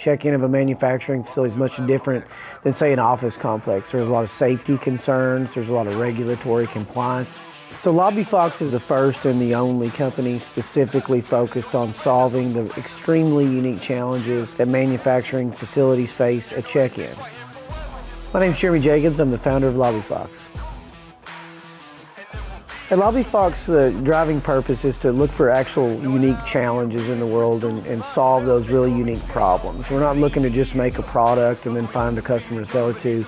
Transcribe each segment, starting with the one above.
check-in of a manufacturing facility is much different than, say, an office complex. There's a lot of safety concerns, there's a lot of regulatory compliance. So LobbyFox is the first and the only company specifically focused on solving the extremely unique challenges that manufacturing facilities face at check-in. My name is Jeremy Jacobs, I'm the founder of LobbyFox. At LobbyFox, the driving purpose is to look for actual unique challenges in the world and solve those really unique problems. We're not looking to just make a product and then find a customer to sell it to.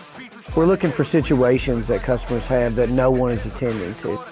We're looking for situations that customers have that no one is attending to.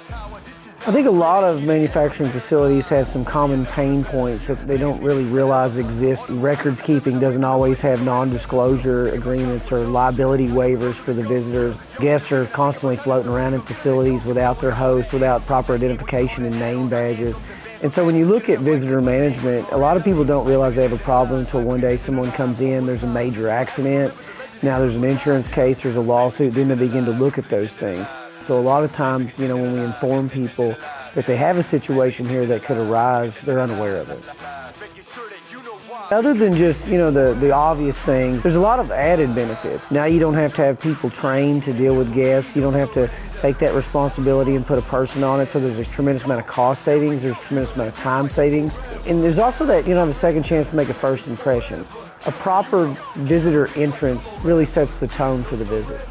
I think a lot of manufacturing facilities have some common pain points that they don't really realize exist. Records keeping doesn't always have non-disclosure agreements or liability waivers for the visitors. Guests are constantly floating around in facilities without their host, without proper identification and name badges. And so when you look at visitor management, a lot of people don't realize they have a problem until one day someone comes in, there's a major accident, now there's an insurance case, there's a lawsuit, then they begin to look at those things. So a lot of times, when we inform people that they have a situation here that could arise, they're unaware of it. Other than just, the obvious things, there's a lot of added benefits. Now you don't have to have people trained to deal with guests. You don't have to take that responsibility and put a person on it, so there's a tremendous amount of cost savings, there's a tremendous amount of time savings. And there's also that you have a second chance to make a first impression. A proper visitor entrance really sets the tone for the visit.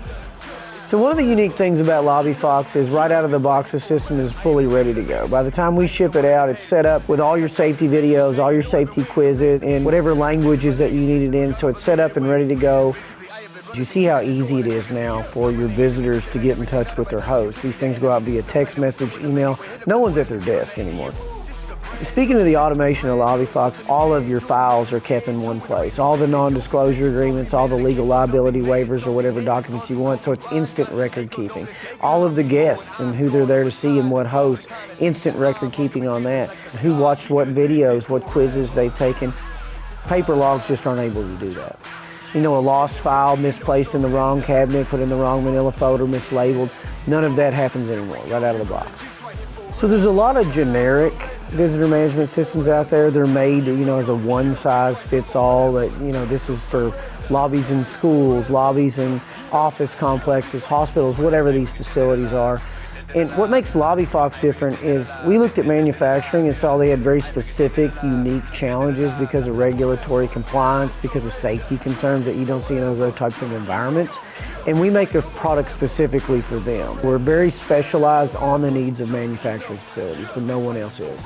So one of the unique things about LobbyFox is right out of the box, the system is fully ready to go. By the time we ship it out, it's set up with all your safety videos, all your safety quizzes, and whatever languages that you need it in, so it's set up and ready to go. You see how easy it is now for your visitors to get in touch with their hosts. These things go out via text message, email. No one's at their desk anymore. Speaking of the automation of LobbyFox, all of your files are kept in one place. All the non-disclosure agreements, all the legal liability waivers or whatever documents you want, so it's instant record keeping. All of the guests and who they're there to see and what host, instant record keeping on that. Who watched what videos, what quizzes they've taken. Paper logs just aren't able to do that. A lost file misplaced in the wrong cabinet, put in the wrong manila folder, mislabeled. None of that happens anymore, right out of the box. So there's a lot of generic visitor management systems out there. They're made, as a one-size-fits-all, that, this is for lobbies in schools, lobbies in office complexes, hospitals, whatever these facilities are. And what makes LobbyFox different is we looked at manufacturing and saw they had very specific, unique challenges because of regulatory compliance, because of safety concerns that you don't see in those other types of environments. And we make a product specifically for them. We're very specialized on the needs of manufacturing facilities, but no one else is.